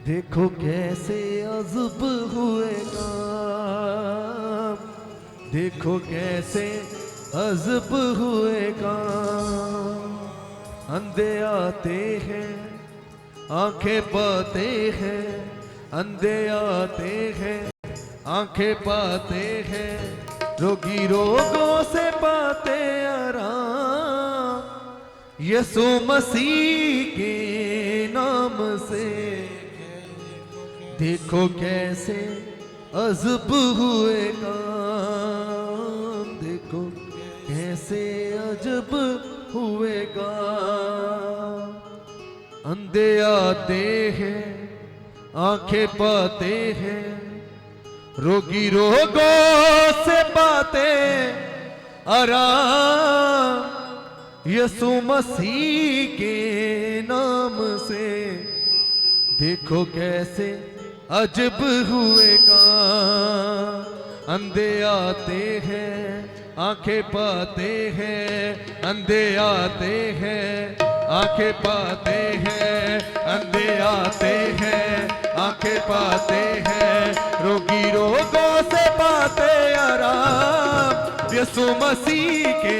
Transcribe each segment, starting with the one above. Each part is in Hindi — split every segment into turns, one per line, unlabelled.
देखो कैसे अजब हुए काम, देखो कैसे अजब हुए काम। अंधे आते हैं आंखें पाते हैं, अंधे आते हैं आंखें पाते हैं, रोगी रोगों से पाते आराम। यीशु मसीह के नाम से देखो कैसे अजब हुए काम, देखो कैसे अजब हुए काम। अंधे आते हैं आंखें पाते हैं, रोगी रोगों से पाते आराम। यीशु मसीह के नाम से देखो कैसे अजब हुए काम। अंधे आते हैं आंखें पाते हैं, अंधे आते हैं आंखें पाते हैं, अंधे आते हैं आंखें पाते हैं, रोगी रोगों से पाते आराम। यीशु मसीह के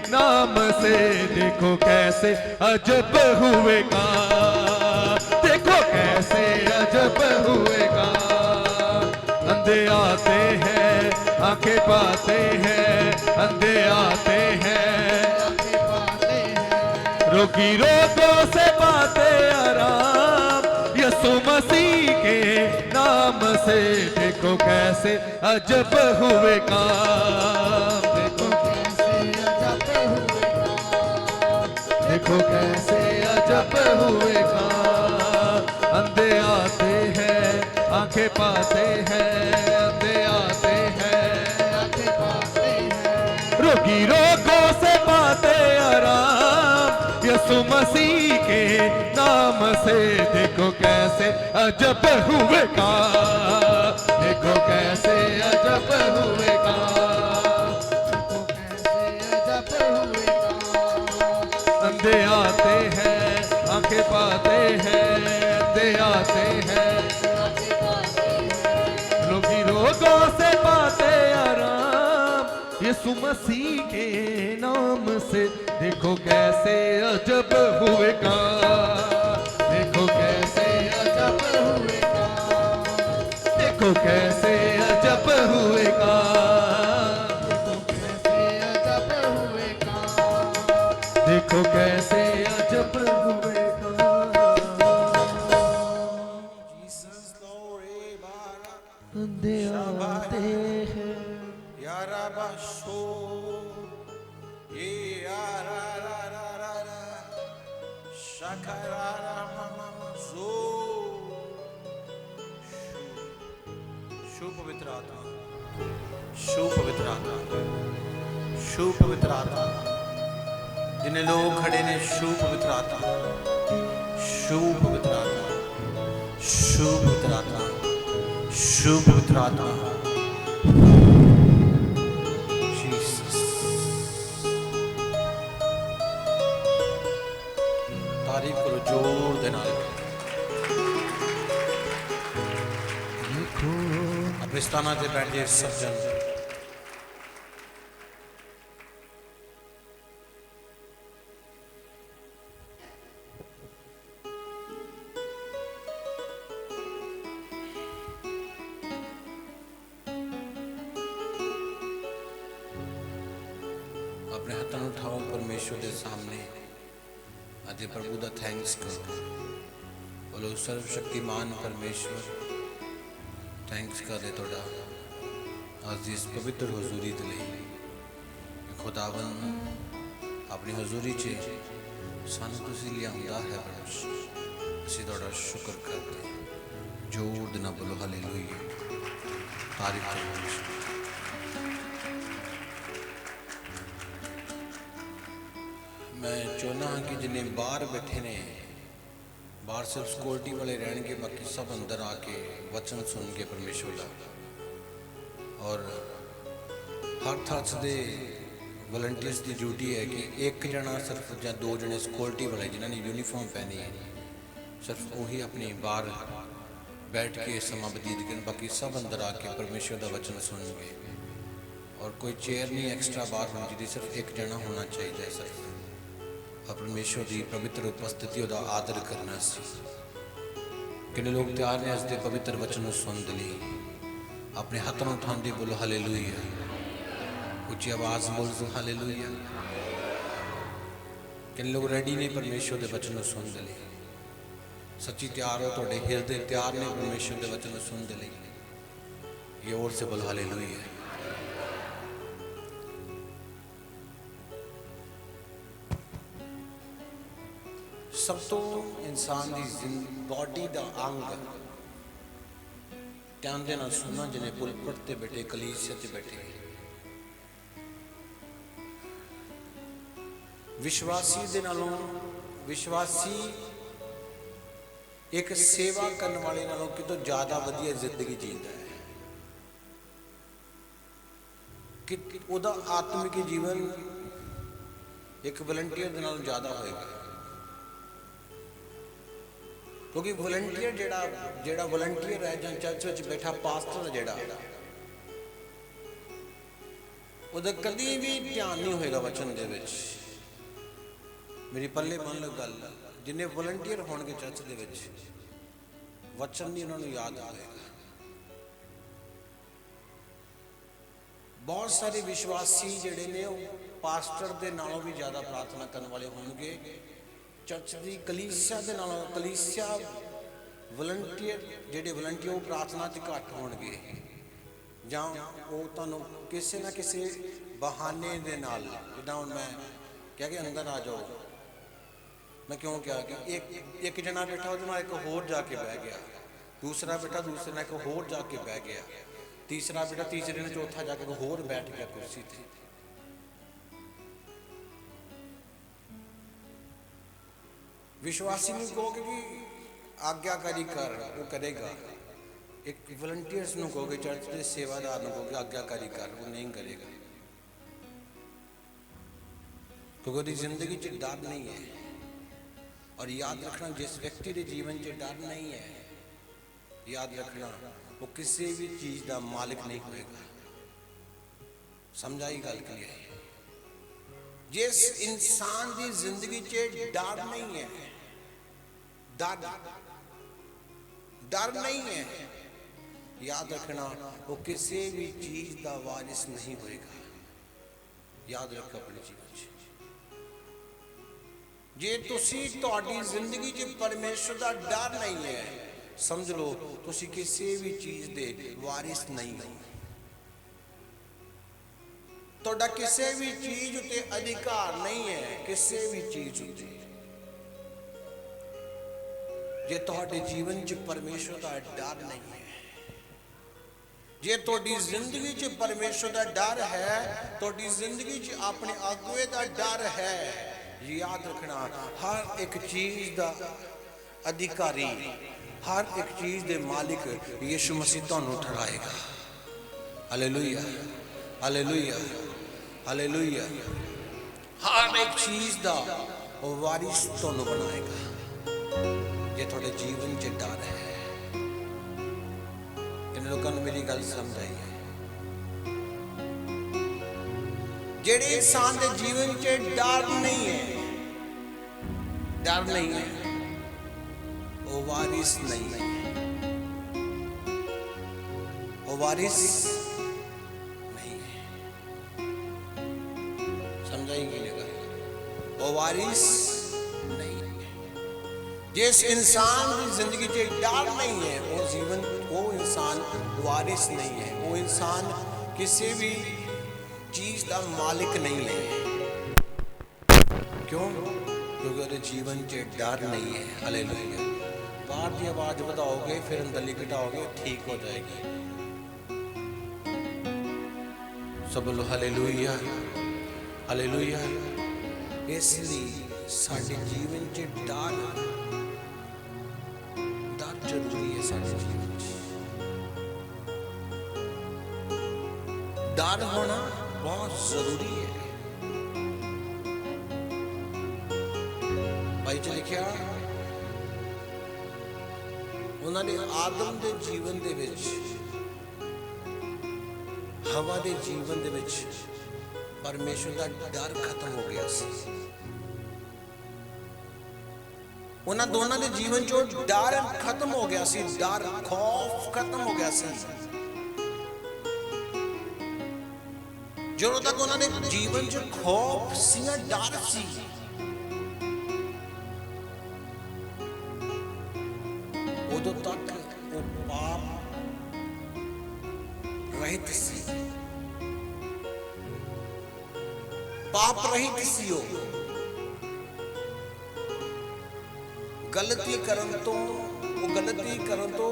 नाम से देखो कैसे अजब हुए काम, देखो कैसे अजब हुए काम। अंधे आते हैं आंखें पाते हैं, अंधे आते हैं रोगी रोगों से पाते आराम। यीशु मसीह के नाम से देखो कैसे अजब हुए काम, देखो कैसे अजब हुए काम, देखो कैसे अजब हुए काम। अंधे आते हैं आंखें पाते हैं, अंधे आते हैं आंखें पाते हैं, रोगी रोगों से पाते आराम। यीशु मसीह के नाम से देखो कैसे अजब हुए काम, देखो कैसे अजब हुए काम, देखो कैसे अजब हुए काम। अंधे आते हैं आंखें पाते हैं, अंधे आते हैं रोगी रोगों से पाते आराम। यीशु मसीह के नाम से देखो कैसे अजब हुए काम, देखो कैसे अजब हुए काम, देखो कैसे अजब हुए काम, देखो कैसे अजब हुए काम, देखो कैसे अजब हुए काम। अंधे आते हैं
शु पवित्र आत्मा, शु पवित्र आत्मा, शु पवित्र आत्मा। जिन्हें लोग खड़े ने शु पवित्र आत्मा, शु पवित्र आत्मा, शु पवित्र आत्मा, शु पवित्र आत्मा। जीसस, तारीफ करो जोर देना। अपने स्थाना से बैठ जाए सब जन। अपने हाथों उठाओ परमेश्वर के सामने अजय प्रभु का थैंक्स करो। बोलो सर्वशक्तिमान परमेश्वर थैंक्स कर थोड़ा आज इस पवित्र हजूरी के लिए। खुदावन अपनी हजूरी च सानू तुसीं लिआंदा है परमेश्वर, असीं तुहाडा शुक्र करते जोर दे नाल बोलो हालेलुया। तारीफ करो। मैं चाहना हाँ कि जिन्हें बाहर बैठे ने, बाहर सिर्फ सिक्योरिटी वाले रहने, बाकी सब अंदर आके वचन सुन के परमेश्वर का। और हर थाच दे वॉलंटियर्स की ड्यूटी है कि एक जना सिर्फ या दो जने सिक्योरिटी वाले जिन्होंने यूनीफॉर्म पहनी है, सिर्फ वही अपनी बाहर बैठ के समा बतीत करें, बाकी सब अंदर आके परमेश्वर का वचन सुनेंगे। और कोई चेयर नहीं एक्स्ट्रा बाहर होनी चाहिए, सिर्फ एक जना होना चाहिए सिर्फ, और परमेश्वर की पवित्र उपस्थिति का आदर करना सी। कितने लोग तैयार ने अज के पवित्र वचन सुनने लिए? अपने हाथों उठाते बोलो हालेलुया, उच्ची आवाज बोल दो हालेलुया। कितने लोग रेडी ने परमेश्वर के वचन सुनने लिए? सच्ची तैयार हो, थोड़े हृदय तैयार ने परमेश्वर के वचन सुनने लिए? ये और से बोलो हालेलुया। सब तो इंसान की बॉडी का अंग ध्यान देना सुनना, जिन्हें पुलपट ते बैठे, कलीसिया ते बैठे, विश्वासी दे नालों विश्वासी एक सेवा करने वाले नालों कितों ज्यादा वधिया जिंदगी जीता है। कि उदा आत्मिक जीवन एक वॉलंटियर दे नालों ज्यादा होएगा, क्योंकि वॉलंटियर जेड़ा वॉलंटियर है, जहाँ चर्च में बैठा पास्टर जेड़ा, उदा कभी भी ध्यान नहीं होएगा वचन दे विच। मेरी पल्ले मान लो गल, जिन्हें वॉलंटियर होणगे चर्च दे विच, वचन नहीं उन्होंने याद आएगा। बहुत सारे विश्वासी जेड़े ने पास्टर दे नालों भी ज्यादा प्रार्थना करने वाले होंगे, चर्च की कलीसिया दे नालों, कलीसिया वॉलंटियर जेडे वॉलंटियर प्रार्थना च घट होणगे, जां वो तुहानूं किसी ना किसी बहाने दे नाल, जिद्दां हुण मैं क्या कि अंदर आ जाओ, मैं क्यों क्या कि एक जना बैठा उहदे नाल एक होर जाके बह गया, दूसरा बैठा दूसरे नाल एक होर जाके बह गया, तीसरा बैठा तीसरे ने चौथा जाके एक होर बैठ गया कुर्सी ते। विश्वासी नहीं कहोगे कि आज्ञाकारी कर, वो करेगा। एक वॉलंटियर्स को कहोगे, चर्च के सेवादार को कहोगे आज्ञाकारी कर, वो नहीं करेगा, क्योंकि उसकी जिंदगी च डर नहीं है। और याद रखना, जिस व्यक्ति के जीवन च डर नहीं है, याद रखना वो किसी भी चीज का मालिक नहीं होएगा। समझाई गल क्लियर? जिस इंसान की जिंदगी च डर नहीं है, डर नहीं है, याद रखना वो किसी भी चीज का वारिस नहीं होएगा। याद रखो अपने जीवन च, जे तुसी तुहाडी जिंदगी च परमेश्वर का डर नहीं है, समझ लो तुसी किसी भी चीज दे वारिस नहीं हो। तुहाडा किसी भी चीज उत्ते अधिकार नहीं है, किसी भी चीज उत्ते। जे तुहाडे जीवन च परमेश्वर का डर नहीं है, जे तुहाडी जिंदगी च परमेश्वर का डर है, तुहाडी जिंदगी च अपने आगुए का डर है, याद रखना हर एक चीज का अधिकारी, हर एक चीज के मालिक यीशु मसीह तुहानू ठहराएगा। Hallelujah, hallelujah, hallelujah. हर एक चीज का वारिस तुहानू बनाएगा, जे थोड़े जीवन च डर है। इन लोगों ने मेरी गल समझ आई है? जेड़े इंसान के जीवन च डर नहीं है, डर नहीं है, वो वारिस नहीं है, वो वारिस नहीं है। समझाएंगे लेगा? वो वारिस नहीं है। जिस इंसान की जिंदगी च डर नहीं है, वो जीवन, वो इंसान वारिस नहीं है, वो इंसान किसी भी चीज का मालिक नहीं है। क्यों? क्योंकि उसके जीवन च डर नहीं है। हालेलुया। बाहर की आवाज बताओगे, फिर अंदर घटाओगे, ठीक हो जाएगी। सब बोलो हालेलुया, हालेलुया। इसलिए साडे जीवन च डर जरूरी है। साडे जीवन च डर होना बहुत जरूरी है। भाई च लिखा ਉਹਨਾਂ ਦੇ ਆਦਮ ਦੇ ਜੀਵਨ ਦੇ ਵਿੱਚ, ਹਵਾ ਦੇ ਜੀਵਨ ਦੇ ਵਿੱਚ ਪਰਮੇਸ਼ਰ ਦਾ ਡਰ ਖਤਮ ਹੋ ਗਿਆ ਸੀ। ਉਹਨਾਂ ਦੋਨਾਂ ਦੇ ਜੀਵਨ ਚੋਂ ਡਰ ਖਤਮ ਹੋ ਗਿਆ ਸੀ, ਡਰ ਖੌਫ ਖਤਮ ਹੋ ਗਿਆ ਸੀ। ਜਦੋਂ ਤੱਕ ਉਹਨਾਂ ਦੇ ਜੀਵਨ 'ਚ ਖੌਫ ਸੀ ਨਾ, ਡਰ ਸੀ, ਉਦੋਂ ਤੱਕ ਉਹ ਪਾਪ ਰਹਿਤ ਸੀ, ਪਾਪ ਰਹਿਤ ਸੀ। ਉਹ ਗਲਤੀ ਕਰਨ ਤੋਂ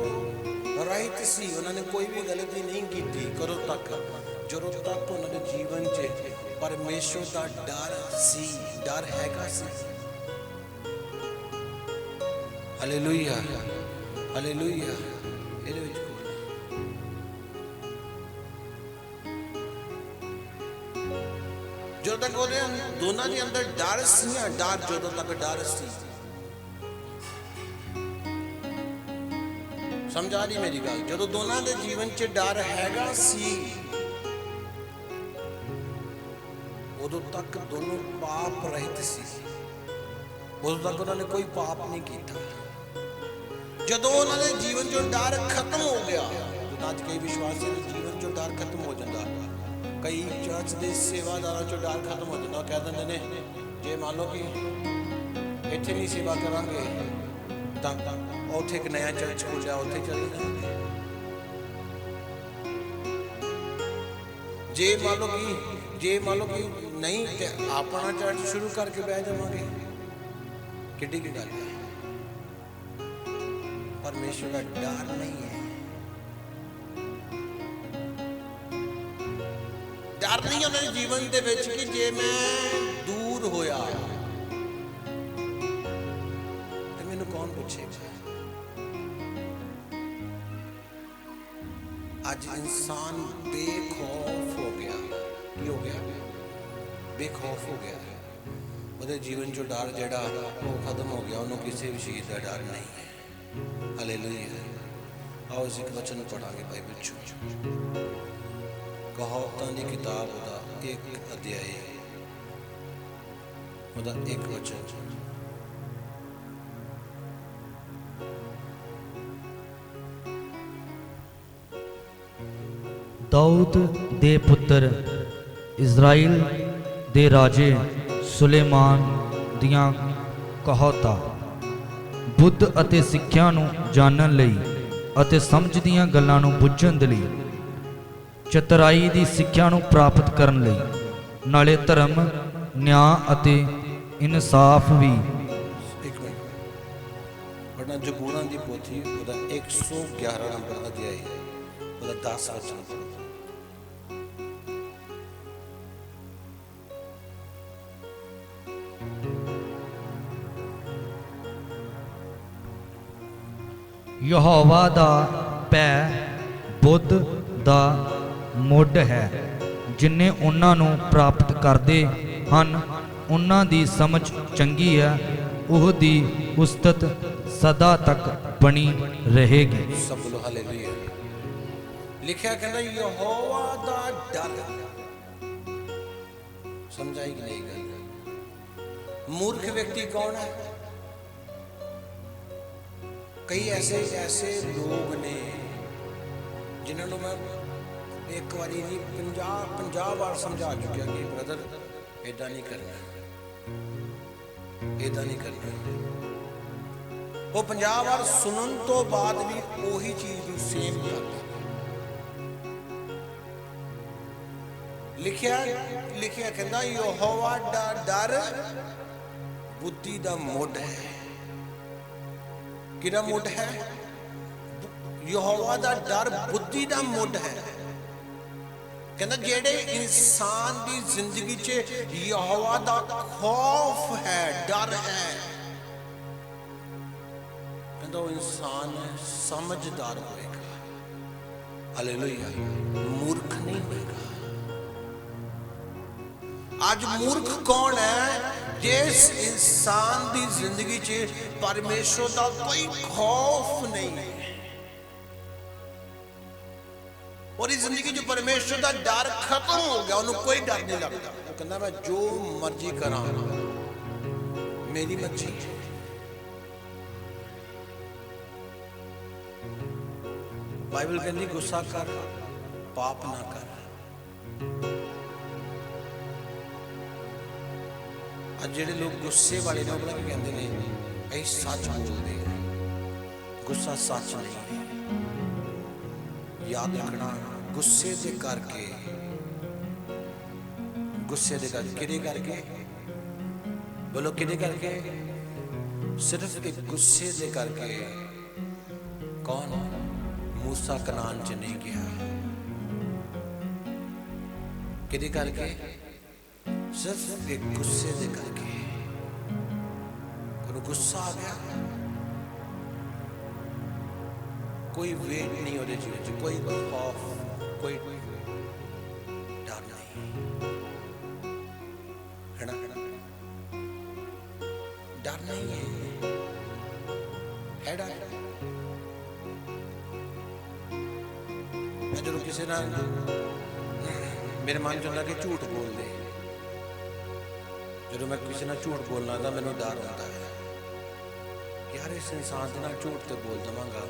ਰਹਿਤ ਸੀ। ਉਹਨਾਂ ਨੇ ਕੋਈ ਵੀ ਗਲਤੀ ਨਹੀਂ ਕੀਤੀ ਕਦੋਂ ਤੱਕ, ਜਦੋਂ ਤੱਕ ਉਹਨਾਂ ਦੇ ਜੀਵਨ 'ਚ ਪਰਮੇਸ਼ਰ ਦਾ ਡਰ ਸੀ, ਡਰ ਹੈਗਾ ਸੀ। Hallelujah, hallelujah. ਇਹਦੇ ਵਿੱਚ ਜਦੋਂ ਤੱਕ ਉਹਦੇ ਦੋਨਾਂ ਦੇ ਅੰਦਰ ਡਰ ਸੀ ਨਾ, ਡਰ ਜਦੋਂ ਤੱਕ ਡਰ ਸੀ, ਸਮਝਾ ਨਹੀਂ ਮੇਰੀ ਗੱਲ, ਜਦੋਂ ਦੋਨਾਂ ਦੇ ਜੀਵਨ 'ਚ ਡਰ ਹੈਗਾ ਸੀ, ਉਦੋਂ ਤੱਕ ਦੋਨੋਂ ਪਾਪ ਰਹਿਤ ਸੀ। ਉਦੋਂ ਤੱਕ ਉਹਨਾਂ ਨੇ ਕੋਈ ਪਾਪ ਨਹੀਂ ਕੀਤਾ। ਜਦੋਂ ਉਹਨਾਂ ਦੇ ਜੀਵਨ 'ਚੋਂ ਡਰ ਖਤਮ ਹੋ ਗਿਆ, ਅੱਜ ਕਈ ਵਿਸ਼ਵਾਸੀਆਂ ਦੇ ਜੀਵਨ 'ਚੋਂ ਡਰ ਖਤਮ ਹੋ ਜਾਂਦਾ, ਕਈ ਚਰਚ ਦੇ ਸੇਵਾਦਾਰਾਂ 'ਚੋਂ ਡਰ ਖਤਮ ਹੋ ਜਾਂਦਾ। ਕਹਿ ਦਿੰਦੇ ਨੇ ਜੇ ਮੰਨ ਲਓ ਕਿ ਇੱਥੇ ਨਹੀਂ ਸੇਵਾ ਕਰਾਂਗੇ ਤਾਂ ਉੱਥੇ ਇੱਕ ਨया ਚਰਚ ਖੁੱਲਿਆ, ਉੱਥੇ ਚਲੇ ਜਾਵਾਂਗੇ। ਜੇ ਮੰਨ ਲਓ ਕਿ ਨਹੀਂ ਤੇ ਆਪਣਾ ਚਰਚ ਸ਼ੁਰੂ ਕਰਕੇ ਬਹਿ ਜਾਵਾਂਗੇ। ਕਿੱਡੀ ਕੀ ਗੱਲ ਹੈ। ਪਰਮੇਸ਼ਰ ਦਾ ਡਰ ਨਹੀਂ ਹੈ, ਡਰ ਨਹੀਂ ਉਹਨਾਂ ਦੇ ਜੀਵਨ ਦੇ ਵਿੱਚ ਕਿ ਜੇ ਮੈਂ ਦੂਰ ਹੋਇਆ ਤੇ ਮੈਨੂੰ ਕੌਣ ਪੁੱਛੇਗਾ। ਅੱਜ ਇਨਸਾਨ ਬੇਖੌਫ ਹੋ ਗਿਆ। ਕੀ ਹੋ ਗਿਆ? ਬੇਖੌਫ ਹੋ ਗਿਆ। ਉਹਦੇ ਜੀਵਨ 'ਚੋਂ ਡਰ ਜਿਹੜਾ ਉਹ ਖਤਮ ਹੋ ਗਿਆ। ਉਹਨੂੰ ਕਿਸੇ ਵੀ ਚੀਜ਼ ਦਾ ਡਰ ਨਹੀਂ ਹੈ। ਹਾਲੇਲੂਇਆ। ਆਓ ਇਸ ਇੱਕ ਵਚਨ ਪੜਾਂਗੇ ਬਾਈਬਲ 'ਚੋਂ। ਕਹਾਵਤਾਂ ਦੀ ਕਿਤਾਬ ਉਹਦਾ 1 ਅਧਿਆਇ, ਉਹਦਾ 1 ਵਚਨ।
दाऊद दे पुत्र इज़राइल दे राजे सुलेमान दियां कहावतां बुद्ध ਅਤੇ ਸਿੱਖਿਆ ਨੂੰ ਜਾਣਨ ਲਈ ਅਤੇ ਸਮਝ ਦੀਆਂ ਗੱਲਾਂ ਨੂੰ ਬੁੱਝਣ ਦੇ ਲਈ, ਚਤੁਰਾਈ ਦੀ ਸਿੱਖਿਆ ਨੂੰ ਪ੍ਰਾਪਤ ਕਰਨ ਲਈ, ਨਾਲੇ ਧਰਮ, ਨਿਆਂ ਅਤੇ ਇਨਸਾਫ ਵੀ।
ਇੱਕ ਮਿੰਟ ਪੜਨਾ ਜਬੂਰਾਂ ਦੀ ਪੋਥੀ, ਉਹਦਾ 111 ਨੰਬਰ ਅਧਿਆਇ, ਉਹਦਾ 10 ਵਚਨ।
ਯਹੋਵਾ ਦਾ ਭੈ ਬੁੱਧ ਦਾ ਮੁੱਢ ਹੈ। ਜਿਨ੍ਹਾਂ ਉਹਨਾਂ ਨੂੰ ਪ੍ਰਾਪਤ ਕਰਦੇ ਹਨ ਉਹਨਾਂ ਦੀ ਸਮਝ ਚੰਗੀ ਹੈ। ਉਹ ਦੀ ਉਸਤਤ ਸਦਾ ਤੱਕ ਬਣੀ ਰਹੇਗੀ।
ਸਭ ਬੋਲੋ ਹਾਲੇਲੂਇਆ। ਲਿਖਿਆ ਕਹਿੰਦਾ ਯਹੋਵਾ ਦਾ ਡਰ। ਸਮਝਾਈ ਕਿ ਨਹੀਂ ਗੱਲ? ਮੂਰਖ ਵਿਅਕਤੀ ਕੌਣ ਹੈ? ਕਈ ਐਸੇ ਲੋਕ ਨੇ ਜਿਨ੍ਹਾਂ ਨੂੰ ਮੈਂ ਇੱਕ ਵਾਰੀ ਨਹੀਂ 50 ਵਾਰ ਸਮਝਾ ਚੁੱਕਿਆ ਕਿ ਬ੍ਰਦਰ ਏਦਾਂ ਨਹੀਂ ਕਰਨਾ, ਏਦਾਂ ਨਹੀਂ ਕਰਨਾ। ਉਹ 50 ਵਾਰ ਸੁਣਨ ਤੋਂ ਬਾਅਦ ਵੀ ਉਹੀ ਚੀਜ਼ ਨੂੰ ਸੇਮ ਕਰਦਾ। ਲਿਖਿਆ ਕਹਿੰਦਾ ਯਹੋਵਾ ਦਾ ਡਰ ਬੁੱਧੀ ਦਾ ਮੁੱਢ ਹੈ। ਕਿਹਦਾ ਮੁੱਢ ਹੈ? ਯਹੋਵਾ ਦਾ ਡਰ ਬੁੱਧੀ ਦਾ ਮੁੱਢ ਹੈ। ਕਹਿੰਦਾ ਜਿਹੜੇ ਇਨਸਾਨ ਦੀ ਜ਼ਿੰਦਗੀ 'ਚ ਯਹੋਵਾ ਦਾ ਖੌਫ ਹੈ, ਡਰ ਹੈ, ਕਹਿੰਦਾ ਉਹ ਇਨਸਾਨ ਸਮਝਦਾਰ ਹੋਏਗਾ। ਹਾਲੇਲੂਇਆ। ਮੂਰਖ ਨਹੀਂ ਹੋਏਗਾ। ਅੱਜ ਮੂਰਖ ਕੌਣ ਹੈ? ਜਿਸ ਇਨਸਾਨ ਦੀ ਜ਼ਿੰਦਗੀ 'ਚ ਪਰਮੇਸ਼ਰ ਦਾ ਕੋਈ ਖੌਫ ਨਹੀਂ ਹੈ। ਉਹਦੀ ਜ਼ਿੰਦਗੀ 'ਚ ਪਰਮੇਸ਼ਰ ਦਾ ਡਰ ਖਤਮ ਹੋ ਗਿਆ, ਉਹਨੂੰ ਕੋਈ ਡਰ ਨਹੀਂ ਲੱਗਦਾ। ਉਹ ਕਹਿੰਦਾ ਮੈਂ ਜੋ ਮਰਜ਼ੀ ਕਰਾਂ, ਮੇਰੀ ਮਰਜ਼ੀ। ਬਾਈਬਲ ਕਹਿੰਦੀ ਗੁੱਸਾ ਕਰ, ਪਾਪ ਨਾ ਕਰ। ਅੱਜ ਜਿਹੜੇ ਲੋਕ ਗੁੱਸੇ ਵਾਲੇ ਨੇ, ਉਹ ਕੀ ਕਹਿੰਦੇ ਨੇ, ਇਹ ਸੱਚ ਬੋਲਦੇ ਆ। ਗੁੱਸਾ ਸੱਚ ਨਹੀਂ ਹੈ। याद रखना, गुस्से दे करके, गुस्से दे करके, किदे करके बोलो, किदे करके, सिर्फ एक गुस्से दे करके कौन मूसा कनान च नहीं गया। किदे करके, सिर्फ एक गुस्से दे करके। गुस्सा आ गया, कोई वेट नहीं हो जीवन च, कोई खौफ, कोई डर नहीं है ना, डर नहीं है डर। मैं जो किसी ना मेरे मन च होंदा कि झूठ बोल दे, जो मैं किसी ना झूठ बोलना तो मैनू डर होता है, यार इस इंसान के नाल झूठ तो बोल देवांगा,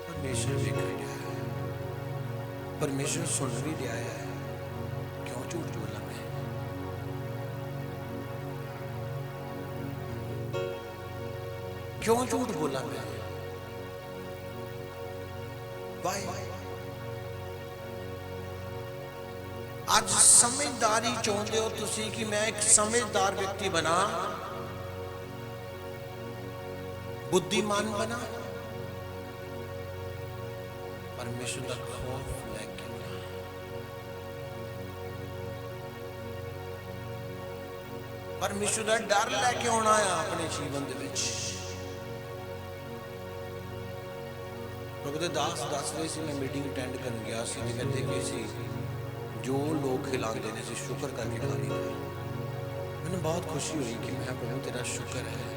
परमेश्वर देख भी रहा है, परमेश्वर सुन भी रहा है, क्यों झूठ बोला मैं। क्यों झूठ बोला मैं, भाई आज समझदारी चाहते हो तुसी कि मैं एक समझदार व्यक्ति बना, बुद्धिमान बना, परमेश्वर का खौफ लेके, परमेश्वर का डर लेके आना है अपने जीवन दे विच। प्रभु दे दास दस रहे सी, मैं मीटिंग अटेंड करन गया सी, ते कहते कि सी जो लोग खिलाते ने सी शुक्र करके खा ली। मैंने बहुत खुशी हुई कि मैं प्रभु तेरा शुक्र है,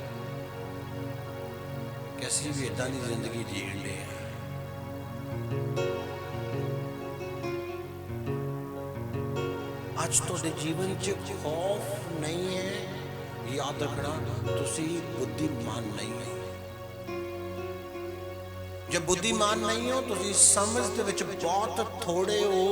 कैसी भी इदा की जिंदगी जीण ले है। आज तुहाडे जीवन च खौफ नहीं है, याद रखना तुसी बुद्धिमान नहीं हो। जब बुद्धिमान नहीं हो, तुसी समझ दे विच बहुत थोड़े हो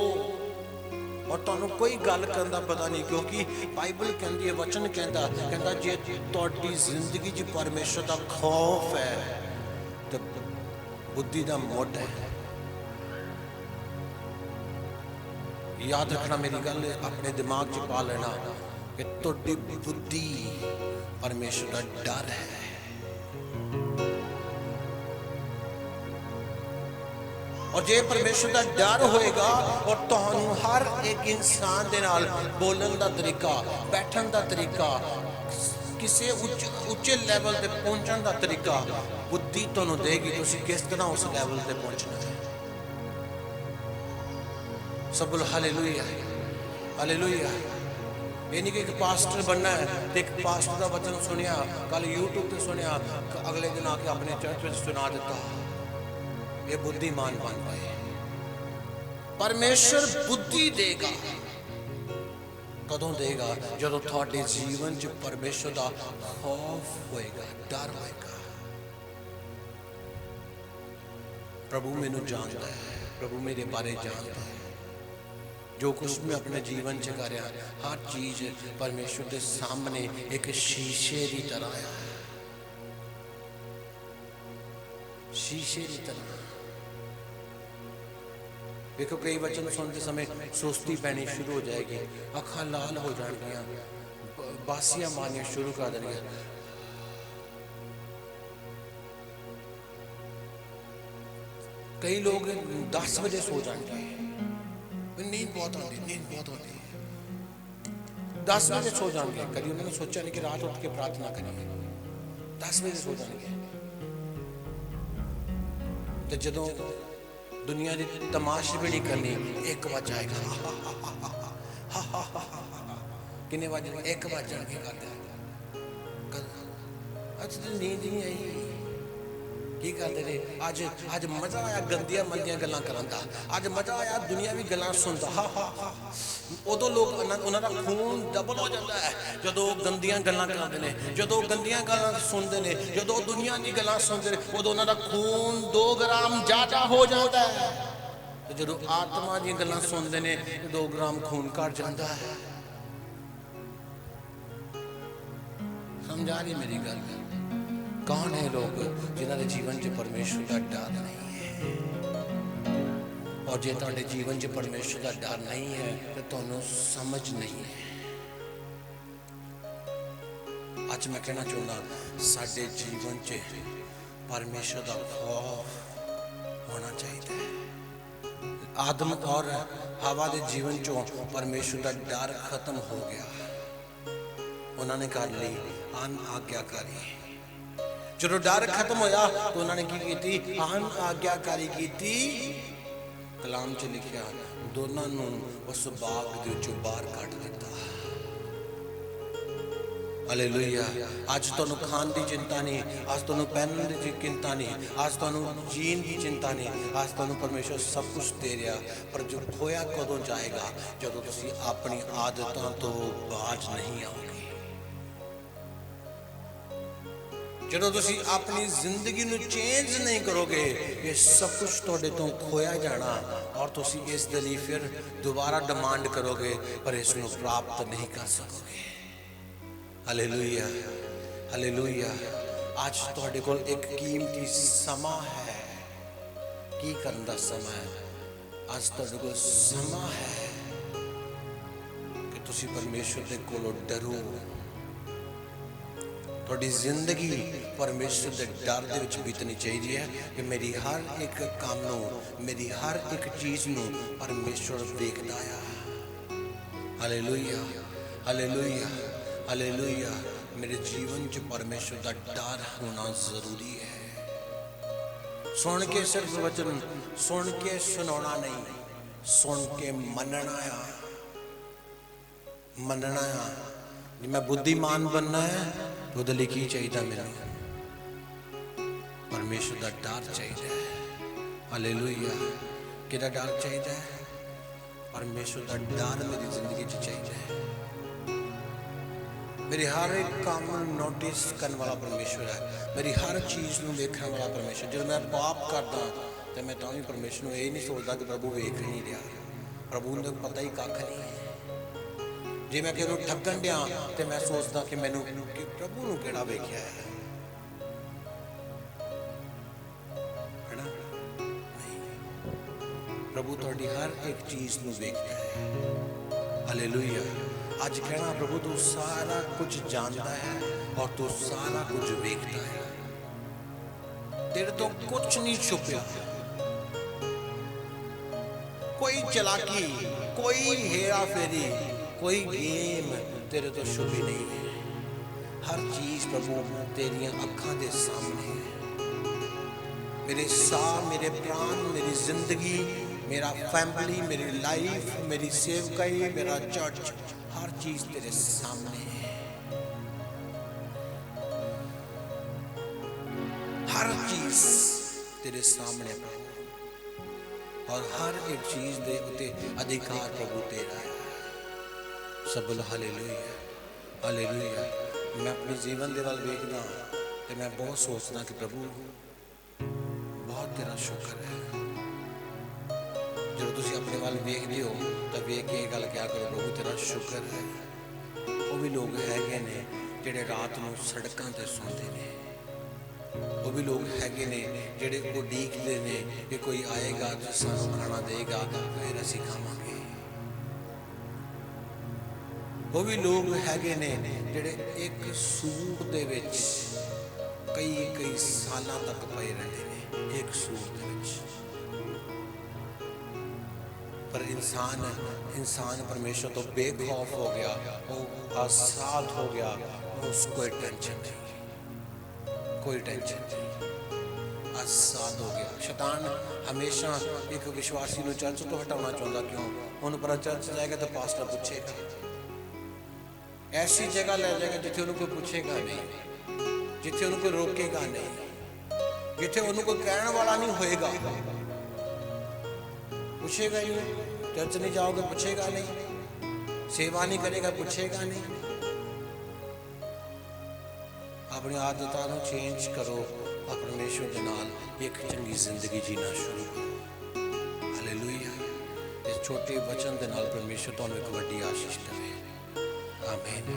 और तुहानू कोई गल करन दा पता नहीं, क्योंकि बाइबल कहती है, वचन कहता जे तुहाडी जिंदगी च परमेश्वर दा खौफ है तो बुद्धि दा मुੱਢ है। याद रखना मेरी गल, अपने दिमाग च पा लेना कि तुहाडी बुद्धि परमेश्वर का डर है। और जे परमेश्वर का डर होएगा और तुहानू हर एक इंसान दे नाल बोलन दा तरीका, बैठन दा तरीका, किसी उच्चे लेवल ते पहुंचन दा तरीका बुद्धि तुहानू देगी, तुसी किस तरह उस लेवल ते पहुंचना है। सब बोलो हालेलुया, हालेलुया। ये नहीं कि एक पास्टर बनना है तो एक पास्टर का वचन सुनिया, कल यूट्यूब पे सुनिया, अगले दिन आके अपने चर्च में सुना देता, ये बुद्धिमान बन पाए। परमेश्वर बुद्धि देगा, कदों देगा, जदों थोड़े जीवन च परमेश्वर का खौफ होएगा, डर होएगा। प्रभु मैनू जानता है, प्रभु मेरे बारे जानता है, जो कुछ मैं अपने जीवन च कर रहा, हर चीज परमेश्वर के सामने एक शीशे की तरह है, शीशे की तरह। देखो कई वचन सुनते समय सुस्ती पैनी शुरू हो जाएगी, अखां लाल हो जाएंगियां, बासियां मारनियां शुरू कर देंगे। कई लोग 10 बजे सो जाएंगे, नींद बहुत आती, नींद बहुत आती, 10 बजे सो जाएंगे। कभी उन्होंने सोचा नहीं कि रात उठ के प्रार्थना करेंगे, 10 बजे सो जाएंगे। तो जदों दुनिया की तमाश भी नहीं करनी, 1 बज जाएगा, किन्ने बजे 1 बज जाएंगे। करते आज तो नींद नहीं आई, की करते ने अज अज मजा आया गंदिया मंदिया गल्लां करन दा, अज मजा आया दुनियावी गल्लां सुनदा। हा हा हा उदों लोग उन्होंने खून डबल हो जाता है जो गंदियां गल्लां करते हैं, जो गंदियां गल्लां सुनते हैं, जो दुनिया की गल्लां सुनते हैं, उदों उन्होंने खून 2 ग्राम ज़्यादा हो जाता है। तो जो आत्मा दी गल्लां सुनते हैं 2 ग्राम खून घट जाता है। समझा नहीं मेरी गल? कौन है लोग जिन्हों के जीवन च परमेश्वर का डर नहीं है? और जे तुहाडे जीवन च परमेश्वर का डर नहीं है तो तुहानू समझ नहीं है। अज मैं कहना चाहता साडे जीवन च परमेश्वर का खौफ होना चाहिए। आदम और हवा के जीवन चो परमेश्वर का डर खत्म हो गया। उन्होंने कर ली अन आज्ञाकारी। जो डर खत्म होया तो उन्होंने की अन आज्ञाकारी की। कलाम च लिखा दोनों नू उस बाग दे विचों बाहर कट दिता। हालेलुया। अज तुहानू खान की चिंता नहीं, अज तुहानू पहनने की चिंता नहीं, अज तुहानू जीन की चिंता नहीं, अज तुहानू परमेश्वर सब कुछ दे रहा। पर जो खोया कदों जाएगा जदों तुसीं अपनी आदतों तो बाज नहीं आओगे, जो तुसीं अपनी जिंदगी नू चेंज नहीं करोगे, ये सब कुछ तुहाडे तो खोया जाना और तुसीं इस दे लई फिर दोबारा डिमांड करोगे पर इसनू प्राप्त नहीं कर सकोगे। Hallelujah hallelujah. आज तुहाडे कोल एक कीमती समा है। की करन दा समा है? आज तुहाडे कोल समा है कि तुसीं परमेश्वर दे कोलों डरो। थोड़ी जिंदगी परमेश्वर के डर दे विच बीतनी चाहिए है कि मेरी हर एक काम नू, मेरी हर एक चीज़ नू परमेश्वर देखदा आ। Hallelujah hallelujah hallelujah. मेरे जीवन च परमेश्वर का डर होना जरूरी है। सुन के सिर्फ वचन सुन के सुनाना नहीं, सुन के मनना आ। मनना आ। जे मैं बुद्धिमान बनना है तो उहदे लई की चाहिए? मैनूं परमेश्वर का डर चाहिए। हालेलुया। किहदा डर चाहिए? परमेश्वर का डर मेरी जिंदगी च चाहिए। मेरी हर एक काम नोटिस करने वाला परमेश्वर है। मेरी हर चीज़ को देखने वाला परमेश्वर। जो मैं पाप करदा तो मैं तो भी परमेश्वर को यह नहीं सोचता कि प्रभु वेख नहीं रहा। प्रभु ने पता ही कख नहीं है। जे मैं किसी ठगन दिया तो मैं सोचता कि मैनू कि प्रभु नूं किहड़ा वेख्या है ना? नहीं, प्रभु तुहाडी हर एक चीज़ नूं वेखदा है। हालेलुया। अज कहना प्रभु तू सारा कुछ जानता है और तू सारा कुछ वेखता है। तेरे तो कुछ नहीं छुपया। कोई चलाकी, कोई हेरा फेरी, कोई गेम तेरे तो छुपी नहीं है। हर चीज़ प्रभु तेरिया अखां दे सामने है। मेरे साह, मेरे प्राण, मेरी जिंदगी, मेरा फैमिली, मेरी लाइफ, मेरी सेवकाई, मेरा चर्च, हर चीज तेरे सामने है। हर चीज तेरे सामने प्रभु, और हर एक चीज दे उते अधिकार प्रभु तेरा है। सबल हालेलुया हालेलुया। मैं अपने जीवन दे वाल वेखदा ते मैं बहुत सोचदा कि प्रभु बहुत तेरा शुक्र है। जो तुसीं अपने वाल वेखदे हो तो वेख के गल क्या करो, प्रभु तेरा शुक्र है। वो भी लोग हैगे ने जिहड़े रात नूं सड़कां ते सौंदे ने, वो भी लोग हैगे ने जिहड़े उडीकदे ने कि कोई आएगा तो सानूं खाना देगा फिर असीं खावांगे। वो भी लोग हैगे ने जिहड़े एक सूट दे विच कई कई सालां तक पए रहंदे ने, एक सूट दे विच। पर इंसान परमेश्वर तो बेखौफ हो गया, वो आजाद हो गया, उसको कोई टेंशन नहीं, कोई टेंशन नहीं, आजाद हो गया। शैतान हमेशा एक विश्वासी को चर्च तो हटाना चाहता, क्यों? उन्होंने पर चर्च जाएगा तो पास्टर पूछेगा, ऐसी जगह ले जाएगा जिथे उन्होंने कोई पूछेगा नहीं, जिथे उन्होंने कोई रोकेगा नहीं। जिथे ਉਹਨੂੰ ਕੋਈ ਕਹਿਣ ਵਾਲਾ नहीं होएगा, पूछेगा ही नहीं। चर्च नहीं जाओगे, पूछेगा नहीं। सेवा नहीं करेगा, पूछेगा नहीं। अपनी आदतों को चेंज करो, परमेश्वर के नाल एक चंगी जिंदगी जीना शुरू करो। हालेलुया। इस छोटे वचन के नाल परमेश्वर तुहानू एक बड़ी आशीष देवे। आमीन।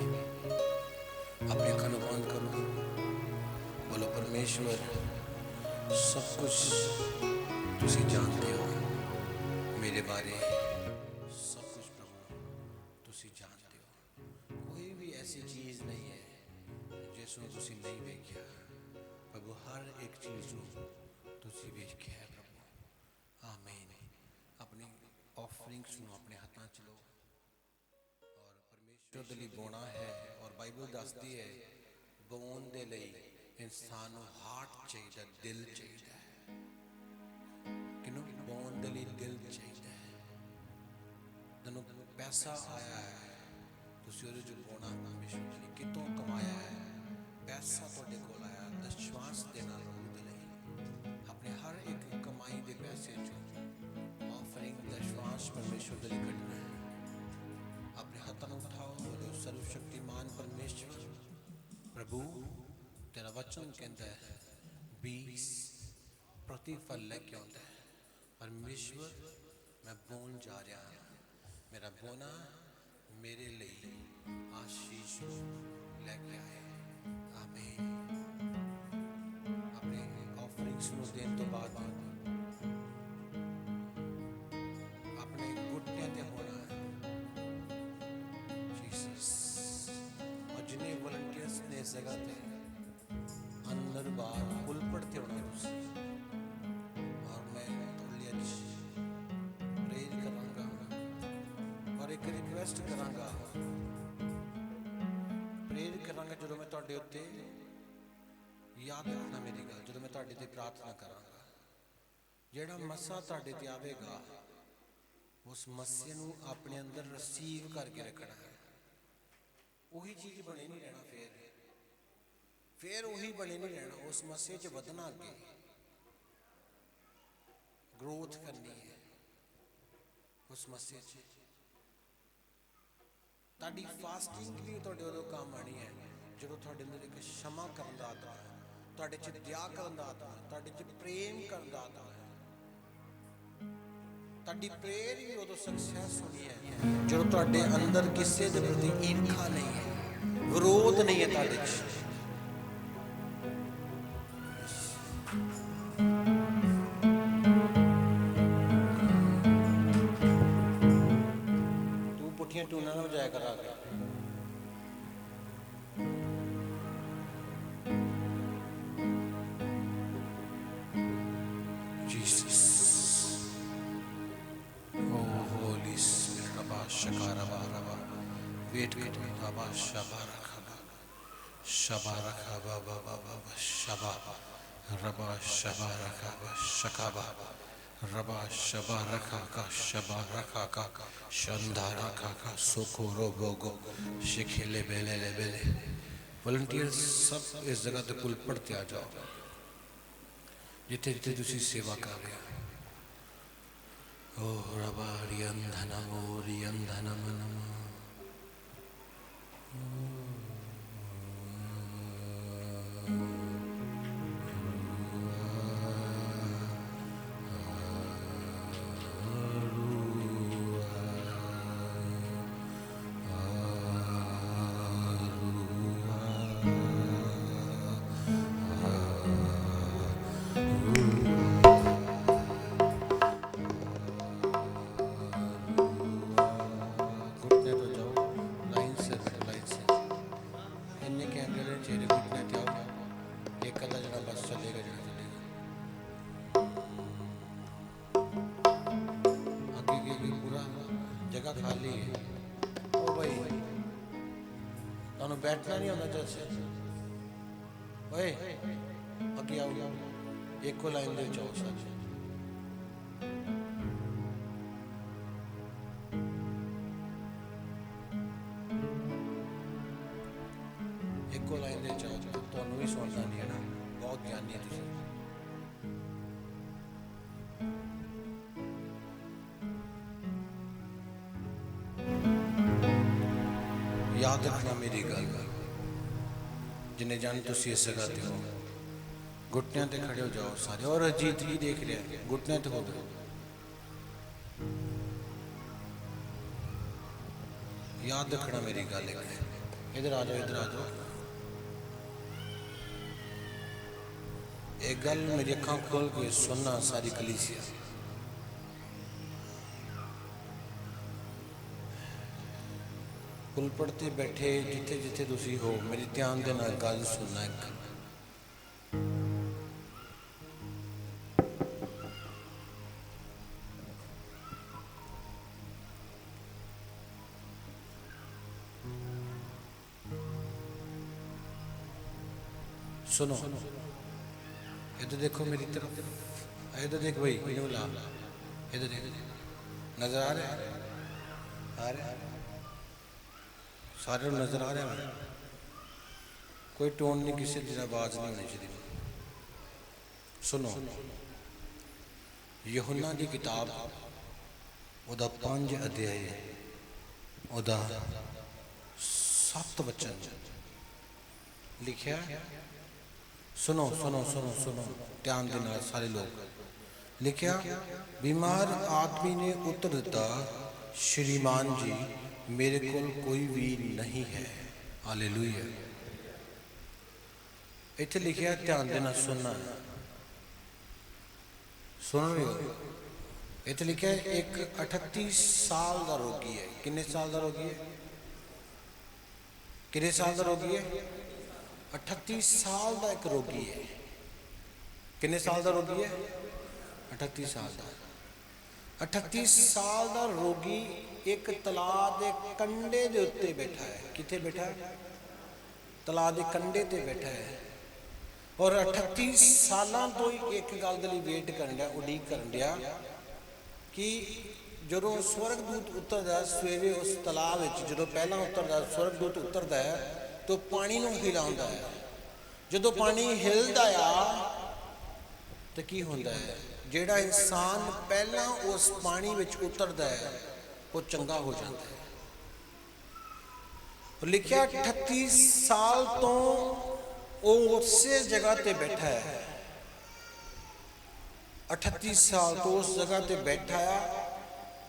अपने अखां नूं बंद करो, बोलो परमेश्वर सब कुछ तुसी जानते हो मेरे बारे, सब कुछ प्रभु तुसी जानते हो। कोई भी ऐसी चीज़ नहीं है जिसनूं तुसी नहीं वेख्या। प्रभु हर एक चीज़ नूं तुसी वेख्या है प्रभु। आमीन। अपनी ऑफरिंग्स नूं अपने हाथां च लो और परमेश्वर दे लई बोना है। और बाइबल दसदी है बोन दे लई इंसान नूं हार्ट चाहिए, दिल चाहिए। किनू बोन दे लई दिल चाहिए। तैनूं पैसा आया है, तुसीं ਉਹਦੇ 'ਚ बोना परमेश्वर दे लई कितों कमाया है। पैसा तुहाडे कोल आया, दशवांश देना प्रभु दे लई। अपने हर एक कमाई दे पैसे 'चों ऑफरिंग दशवांश परमेश्वर दे लई कढना है। अपने हाथां नूं उठाओ, बोलो सर्वशक्तिमान परमेश्वर प्रभु तेरा वचन कहता है 20 प्रतिफल लेके आता है। परमेश्वर मैं बोन जा रहा हूँ, मेरा बोना मेरे लिए आशीष लेके आए। आमीन। अपने ऑफरिंग्स नूं देण तो बाद अपने घुटने ते होना है जीसस। और जिन्हें वॉलंटियर्स ने इस जगह पे अंदर बाहर पुलपट ते होना तुसी। और मैं थोड़ी प्रेयर करांगा और एक रिक्वेस्ट करांगा। प्रेयर करांगा जो मैं तुहाडे उत्ते याद रखना मेरी गल, जो मैं तुहाडे ते प्रार्थना करांगा। जेड़ा मसा तुहाडे ते आवेगा उस मस्से नूं अपने अंदर रिसीव करके रखना है। वही चीज़ बने नहीं रहना, फिर वही बने नहीं रहना। उस मस्से च वधना, अगे ग्रोथ करनी है उस मस्से च। ताड़ी फास्टिंग भी तुहाडे उदों काम आनी है जो तुहाडे अंदर एक क्षमा करन दा आत्मा है, तुहाडे च दया करन दा आत्मा है, तुहाडे च प्रेम करन दा आत्मा है। ताड़ी प्रेयर भी उदों सक्सैस होनी है जो तुहाडे अंदर किसी दे प्रति ईर्खा नहीं है, विरोध नहीं है तुहाडे च। टूना ना बजाया करा के जीसस। ओ होली स्पिरिट रबा शकाराबा रबा वेट करो रबा शबा रखा शबा रखा बाबा बाबा शबा रबा शबा रखा शकाबा रबा शबा रखा का शबा रखा का शंदा रखा का सोकोरो बोगो शिखेले बेले ले बेले। वॉलंटियर सब इस जगह ते पुल पड़ते आ जाओ जिथे जिथे तुसी सेवा कर रहे हो। ओ रबा रियंधनम ओ रियंधनम नमः। बैठना नहीं होना चाहिए। ओए अगे आओ, एक को लाइन दे जाओ सच। एक को लाइन दे जाओ तो भी सुनता नहीं है ना, बहुत ज्ञानी है तुझे। याद रखना मेरी गल, जिन्हें जान तुसी इस जगह ते हो, घुटनों ते खड़े हो जाओ सारे। और अजीत जी देख रहे हैं, घुटनों ते हो जाओ। याद रखना मेरी गल, इधर आ जाओ, इधर आ जाओ। एक गल मेरी अखां खोल के सुनना सारी कलीसिया। पुलपट ते बैठे जिथे जिथे तुसी हो, मेरी ध्यान दे नाल गल सुनना। एक सुनो, इधर देखो मेरी तरफ, इधर देख भाई, इन्हें ला, इधर देख, नजर आ रहा है? आ रहा है? सारे नजर आ रहा है? कोई टोन नहीं, किसी की आवाज नहीं होनी चाहिए। सुनो, यूहन्ना की किताब ओदा 5 अध्याय, ओदा 7 वचन लिखिया। सुनो सुनो सुनो सुनो, ध्यान देना सारे लोग। लिखिया, बीमार आदमी ने उत्तर दिता, श्रीमान जी मेरे को कोई भी नहीं है। हालेलुया। इत्थे लिखिया, ध्यान देना, सुनना, सुन रहे हो? इत्थे लिखिया एक 38 साल का रोगी है। किन्ने साल का रोगी है? किन्ने साल का रोगी है? 38 साल का एक रोगी है। किन्ने साल का रोगी है? 38 साल का। 38 साल का रोगी एक तलाब के कंडे के उत्ते बैठा है। किथे बैठा है? तलाब के कंडे ते बैठा है। और 38 सालों तो ही एक गल के लिए वेट कर दिया, उड़ीक कर दिया कि जो स्वर्गदूत उतरता है सवेरे उस तलाब में, जो पहला उतरता स्वर्गदूत उतरता है तो पानी को हिलाता है। जो पानी हिलता आ तो की होता है? जेड़ा इंसान पहला उस पानी में उतरता है वो चंगा हो जाता है। लिखिया 38 साल तो वो उस जगह ते बैठा है। 38 साल तो उस जगह ते बैठा है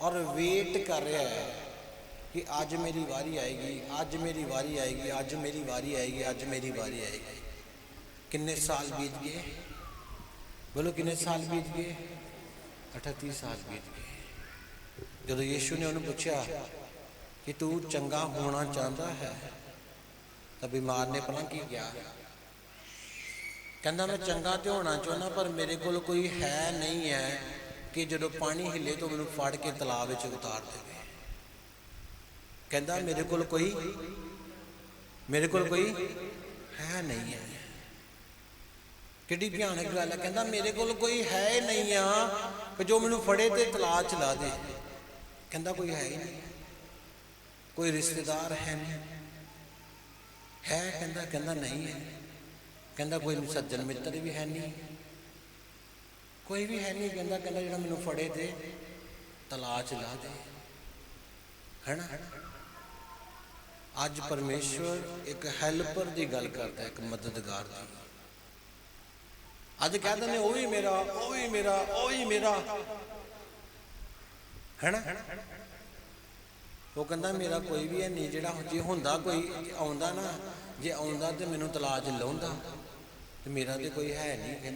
और वेट कर रहा है कि आज मेरी वारी आएगी, आज मेरी वारी आएगी, आज मेरी वारी आएगी, आज मेरी वारी आएगी। किन्ने साल बीत गए? बोलो किन्ने साल बीत गए? 38 साल बीत गए। जब यीशु ने उन्हें पूछा कि तू चंगा होना चाहता है, तब बीमार ने भला की किया? कहना मैं चंगा तो होना चाहना, पर मेरे को कोई है नहीं है कि जो पानी हिले तो मैं फड़ के तलाब में उतार दे। कहता मेरे को कोई है नहीं है। कि भयानक गल है। कहता मेरे को कोई है नहीं आ कि जो मैं फड़े तो तलाब चला दे। कहता कोई है ही नहीं, कोई रिश्तेदार है नहीं है? कहता नहीं है। कहता कोई सज्जन मित्र भी है नहीं, कोई भी है नहीं। कहता जो मैं फड़े तो तलाब चला दे, है ना? अज परमेश्वर एक हैल्पर की गल करता है, एक मददगार की। अज कह दें वो भी मेरा, वो भी मेरा, वो भी मेरा, है ना? वो कहता मेरा कोई भी है नहीं। जो जे होंदा कोई आउंदा ना, जे आउंदा तो मैनू तलाब च लाउंदा, तो मेरा तो कोई है नहीं।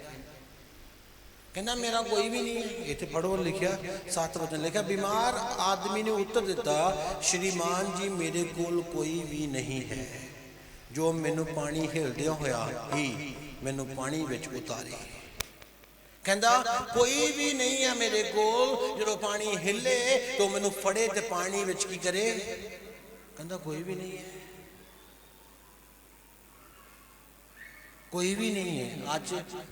कहना मेरा कोई भी नहीं है। इतने पढ़ो लिखा 7 वचन लिखा, बीमार आदमी ने उत्तर दिता, श्रीमान जी मेरे कोल कोई भी नहीं है जो मैनू पानी हिलदे होया ही मैनू पानी विच उतारे। कहता कोई भी नहीं है मेरे कोल जो पानी हिले तो मैनू फड़े ते पानी विच की करे। कहता कोई भी नहीं है, कोई भी नहीं है।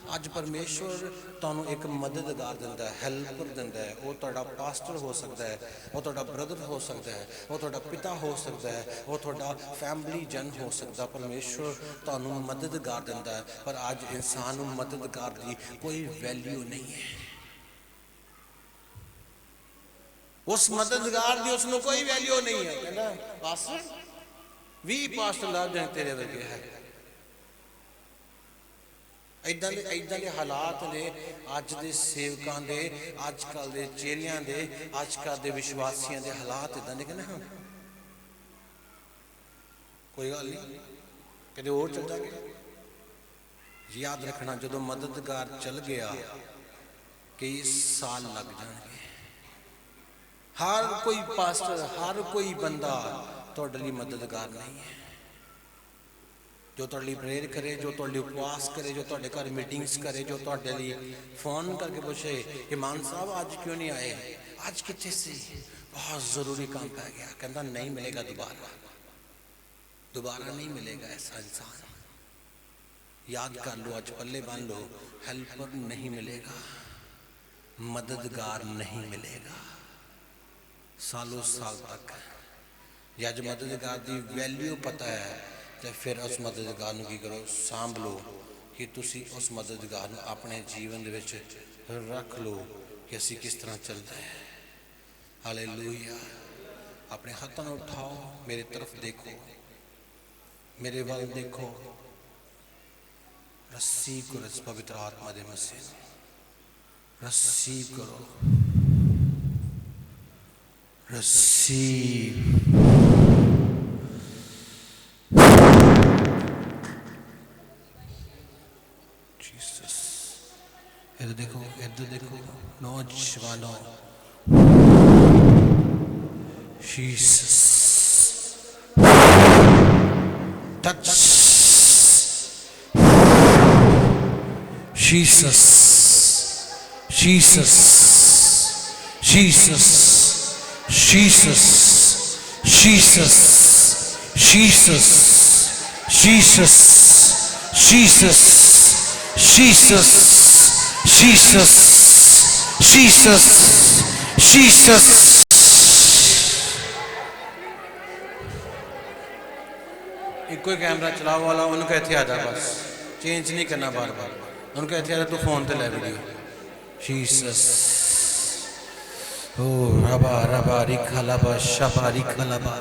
अज परमेश्वर तुहानू एक मददगार दिंदा है, हैल्पर दिंदा है। वो तुहाडा पास्टर हो सकता है, वो तुहाडा ब्रदर हो सकता है, वो तुहाडा पिता हो सकता है, वो तुहाडा फैमिली जन हो सकता है। परमेश्वर तुहानू मददगार दिंदा है। पर अज इंसान नू मददगार की कोई वैल्यू नहीं है। उस मददगार की उसनू कोई वैल्यू नहीं है। कहना पास्टर 20 ਪਾਸਟਰ ਲੱਭ ਜਾਣ ਤੇਰੇ ਵਰਗੇ ਹੈ। ਇਦਾਂ ਦੇ ਹਾਲਾਤ ਨੇ ਅੱਜ ਦੇ ਸੇਵਕਾਂ ਦੇ, ਅੱਜ ਕੱਲ ਦੇ ਚੇਲਿਆਂ ਦੇ, ਅੱਜ ਕੱਲ ਦੇ ਵਿਸ਼ਵਾਸੀਆਂ ਦੇ ਹਾਲਾਤ ਇਦਾਂ ਦੇ ਕਹਿੰਦੇ ਹਾਂ। ਕੋਈ ਗੱਲ ਨਹੀਂ, ਕਦੇ ਹੋਰ ਚੱਲ ਜਾਗੇ। याद रखना, जो मददगार चल गया कई साल लग जाएंगे। हर कोई पास्टर, हर कोई बंदा तुहाडे लई मददगार नहीं है। जो तुहाडे लई प्रेयर करे, जो तुहाडे लई उपवास करे, जो तुहाडे घर मीटिंग्स करे, जो तुहाडे लई फोन करके पूछे कि मान साहब आज क्यों नहीं आए, आज कितने से, बहुत जरूरी काम पै गया, कहता नहीं मिलेगा, दोबारा नहीं मिलेगा ऐसा इंसान। याद कर लो, आज पल्ले बांध लो, हेल्पर नहीं मिलेगा, मददगार नहीं मिलेगा सालों साल तक। या जो मददगार की वैल्यू पता है तो फिर उस मददगार की करो, सांभ लो कि तुसी उस मददगार अपने जीवन में रख लो कि असी किस तरह चलते हैं। हालेलुया। अपने हाथों में उठाओ, मेरी तरफ देखो, मेरे वाल देखो, रिसीव करो इस पवित्र आत्मा दे मसीह, रिसीव करो, रिसीव। जीसस, इधर देखो, इधर देखो, नौजवानों, Jesus, touch Jesus, Jesus, Jesus, Jesus, Jesus, Jesus, Jesus, Jesus, Jesus, Jesus, Jesus, Jesus। एक कोई कैमरा चलाओ वाला उनका इत्थे आ जा, बस चेंज नहीं करना बार बार। उनका इत्थे तू फोन ते ले वीडियो। जीसस, ओ रबा रबा रिखा लबा शबा रिखा लबा।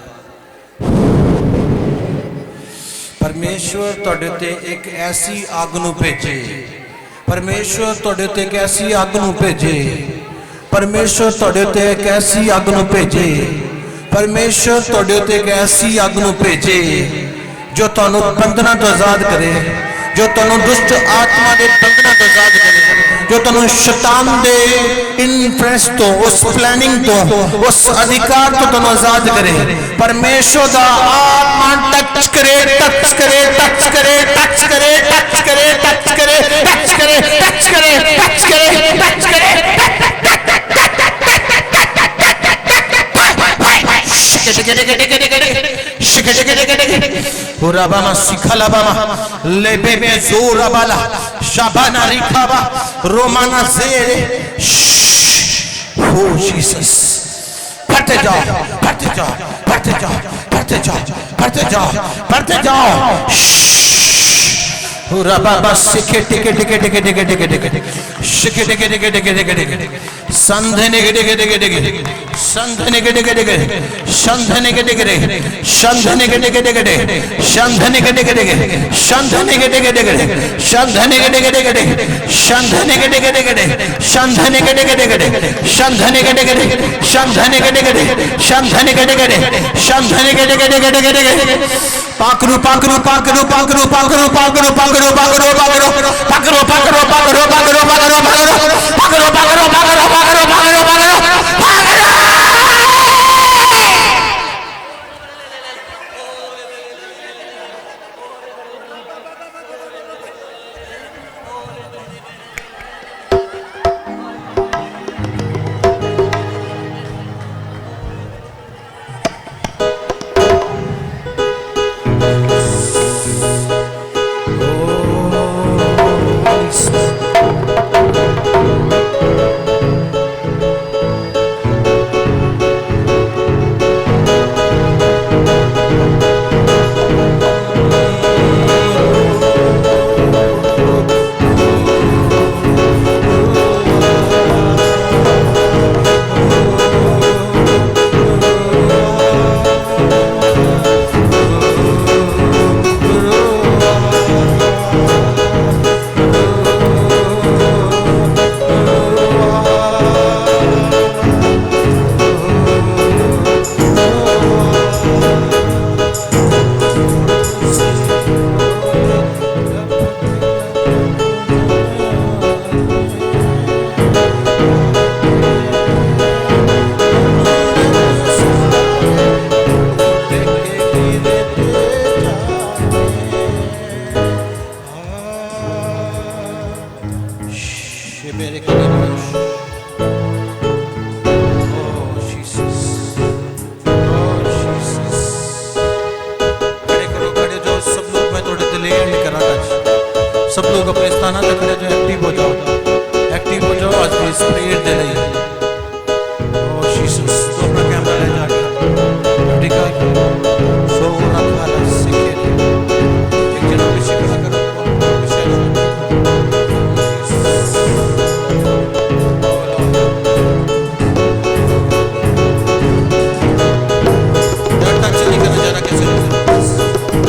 परमेश्वर तुहाडे ते एक ऐसी अग नूं भेजे, परमेश्वर तुहाडे ते एक ऐसी अग नूं भेजे, परमेश्वर तुहाडे ते एक ऐसी अग नूं भेजे, परमेश्वर तुहाडे ते एक ऐसी अग नूं भेजे जो तुहानूं बंधना तो आजाद करे, जो तुहानूं दुष्ट आत्मा के बंधना तो आजाद करे, जो तुहानूं शैतान दे इन्फ्लुएंस तो, उस प्लानिंग तो, उस अधिकार तो तुहानूं आजाद करे। परमेश्वर दा आत्मा टच करे, टच करे, टच करे, टच करे, टच करे, टच करे, टच करे, टच करे, टच करे, टच करे। Urabama sikalabama lebebe zorabala shabana rikaba romana zere। Oh Jesus, बढ़ते जाओ, बढ़ते जाओ, बढ़ते जाओ, बढ़ते जाओ, बढ़ते जाओ, बढ़ते जाओ। Urababa sike tige tige tige tige tige tige sike tige tige tige tige tige संधने के dige dige dige संधने के dige dige संधने के dige dige संधने के dige dige संधने के dige dige संधने के dige dige संधने के dige dige संधने के dige dige संधने के dige dige संधने के dige dige संधने के dige dige संधने के dige dige संधने के dige dige dige dige पाकरू पाकरू पाकरू पाकरू पाकरू पाकरू पाकरू पाकरू पाकरू पाकरू पाकरू पाकरू पाकरू पाकरू पाकरू पाकरू पाकरू पाकरू पाकरू
Oh
दे लिए ओ जीसस तो अपना कैमरा ले जाके टिका सो रखा ना सीखे एक जन पीछे खड़ा करो पीछे डरता चली का नजारा कैसे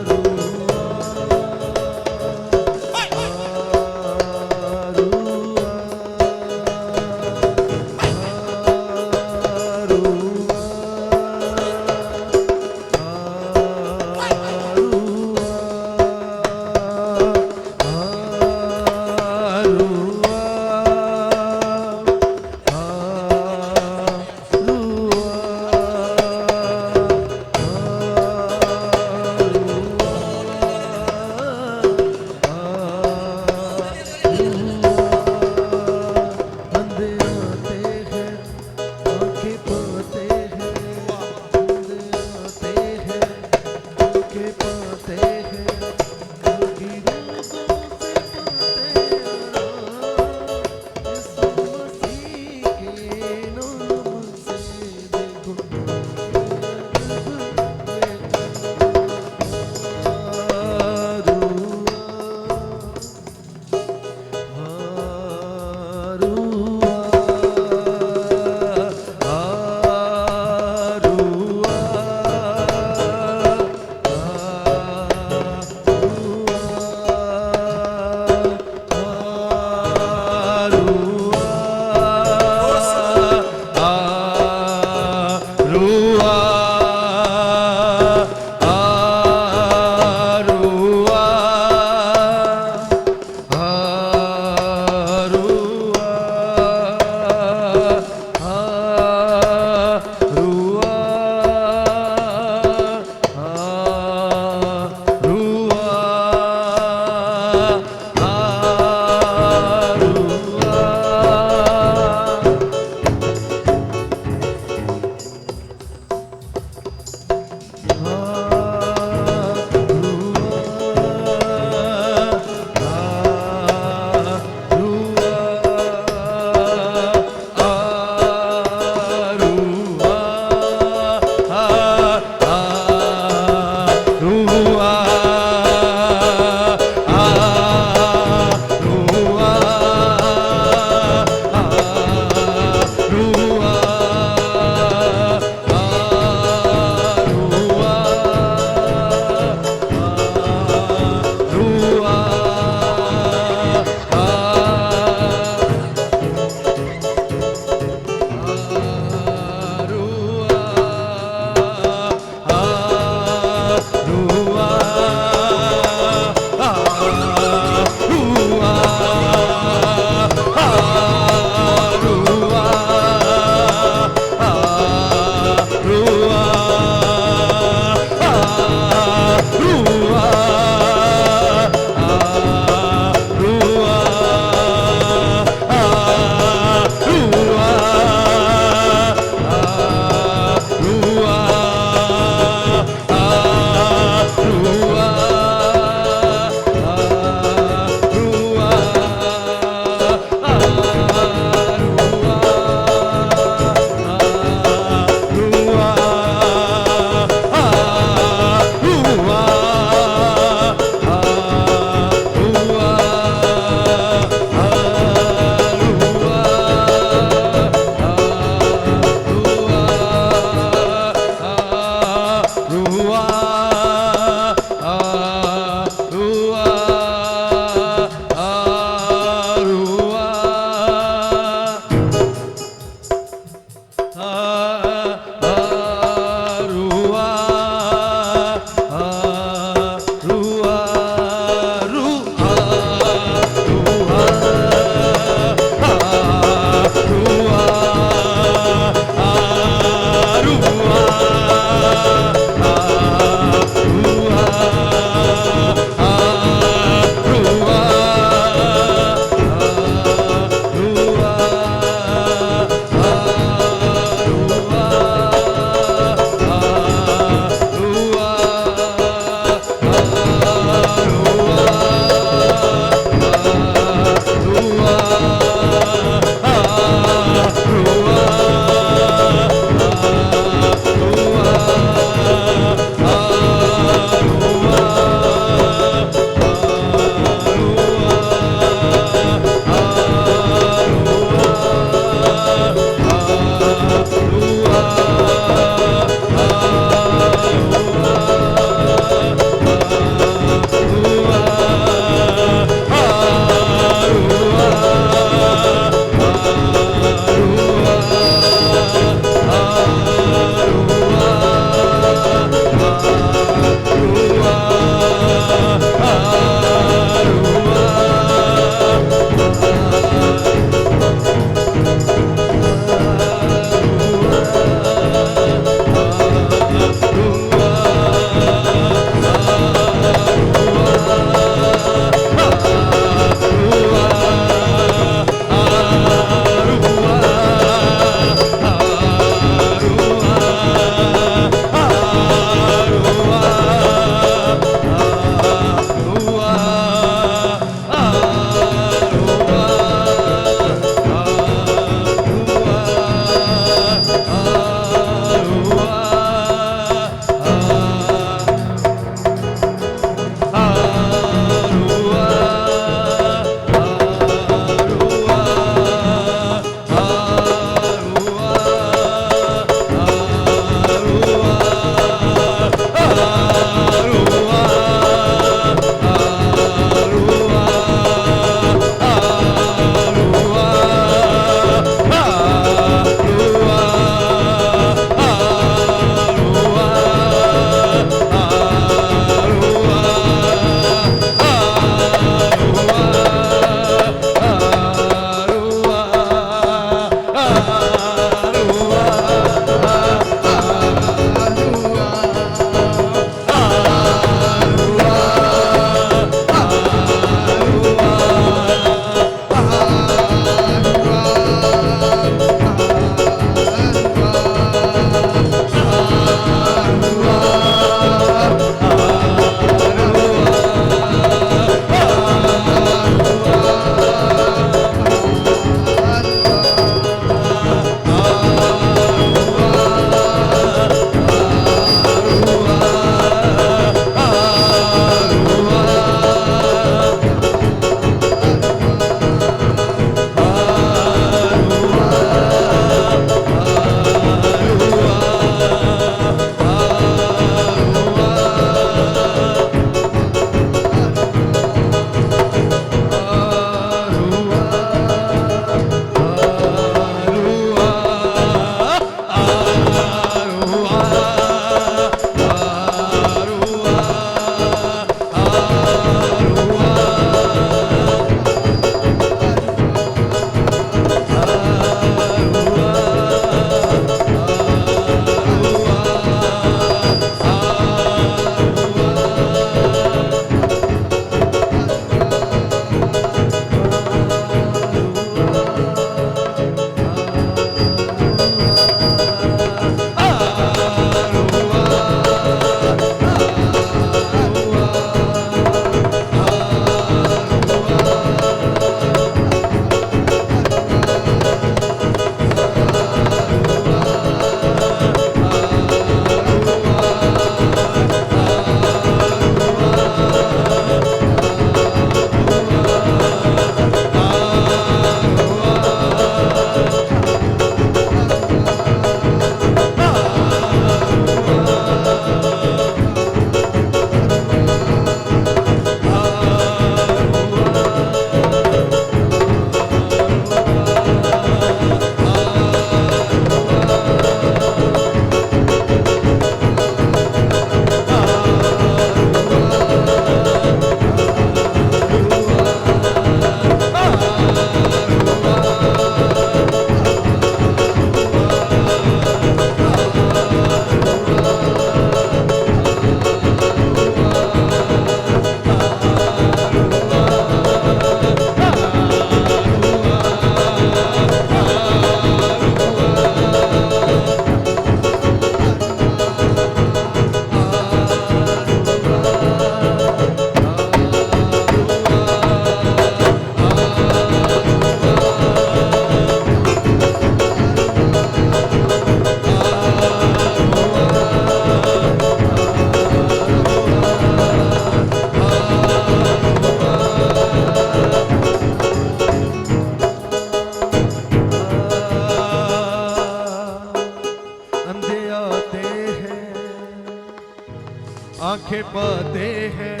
आंखें पाते हैं,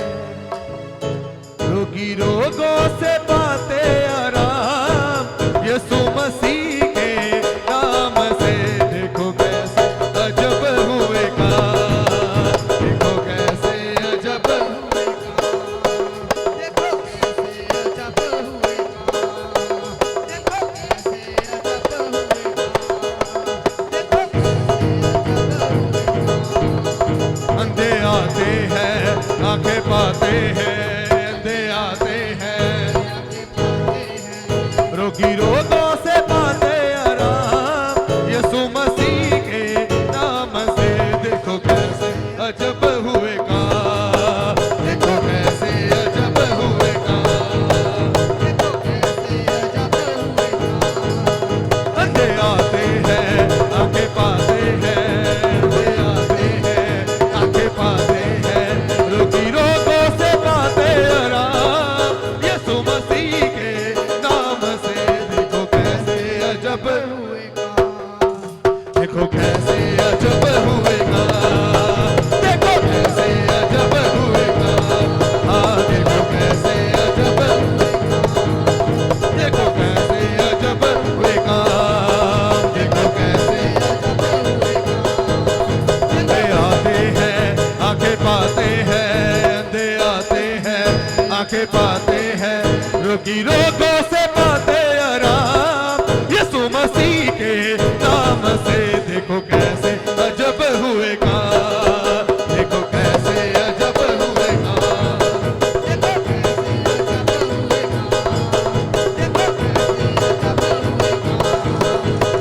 रोगी रोगों से पाते आराम यीशु मसीह के नाम से। देखो कैसे अजब हुए काम, देखो कैसे अजब हुए काम, देखो कैसे अजब हुए काम, देखो कैसे अजब हुए काम, देखो कैसे अजब हुए काम। अंधे आते हैं आंखें पाते हैं, अंधे आते हैं रोगी रोगों से पाते आराम यीशु मसीह के नाम से। देखो कैसे अजब हुए काम, देखो कैसे अजब हुए काम, देखो कैसे अजब हुए काम। अंधे आते हैं आंखें पाते हैं, अंधे आते हैं आंखें पाते हैं रोगी रोगों से पाते आराम यीशु मसीह के नाम से। देखो कैसे अजब हुए काम, देखो कैसे अजब हुए काम, देखो कैसे अजब हुए काम। हाँ देखो कैसे अजब हुए काम, देखो कैसे अजब हुए काम, देखो कैसे अजब हुए काम। अंधे आते हैं आंखें पाते हैं, अंधे आते हैं आंखें पाते हैं रोगी रोगों से पाते आराम यीशु मसीह के नाम से। देखो कैसे अजब हुए काम, देखो कैसे अजब हुए काम, देखो कैसे अजब हुए काम, देखो कैसे अजब हुए काम।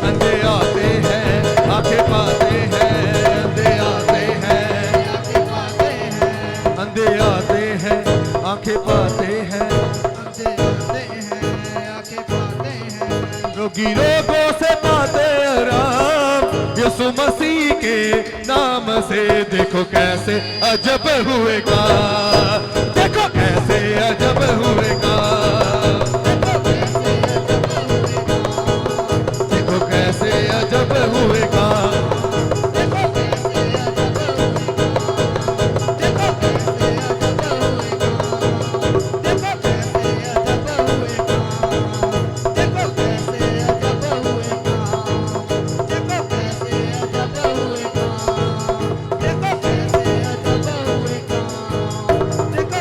अंधे आते हैं आंखें पाते हैं, अंधे आते हैं आंखें पाते हैं, अंधे आते हैं आंखें पाते हैं, अंधे आते हैं आंखें पाते हैं रोगी रोगों से पाते आराम यीशु मसीह के नाम से। देखो कैसे अजब हुए काम, देखो कैसे अजब हुए काम, देखो कैसे अजब हुए काम, देखो कैसे अजब हुए काम, देखो कैसे अजब हुए काम, देखो कैसे अजब हुए काम, देखो कैसे अजब हुए काम, देखो कैसे अजब हुए काम, देखो कैसे अजब हुए काम, देखो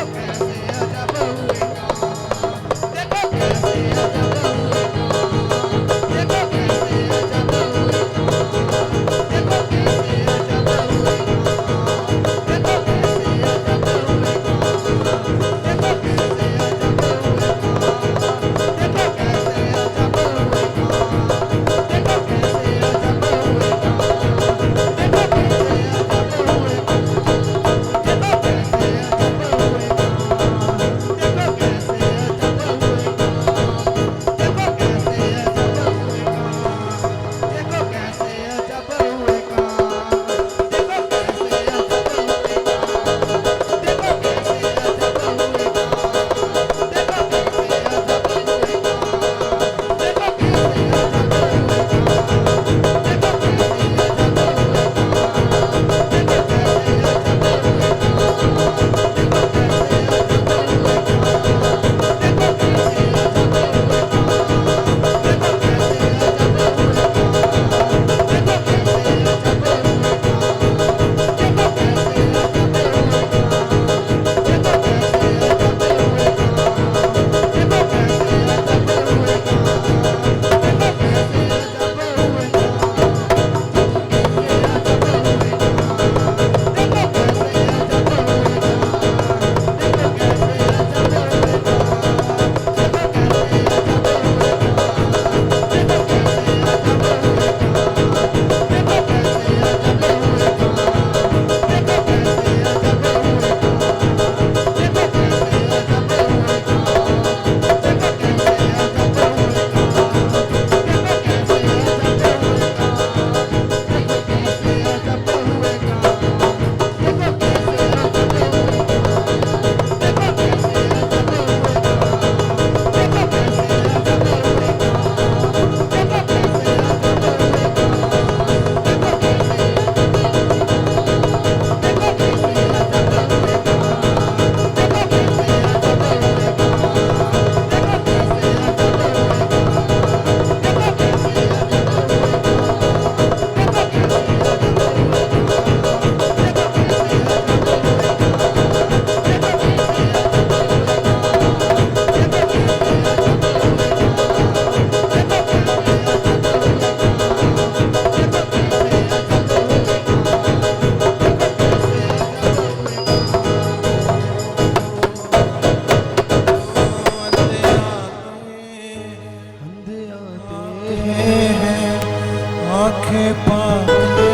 आंखें पाते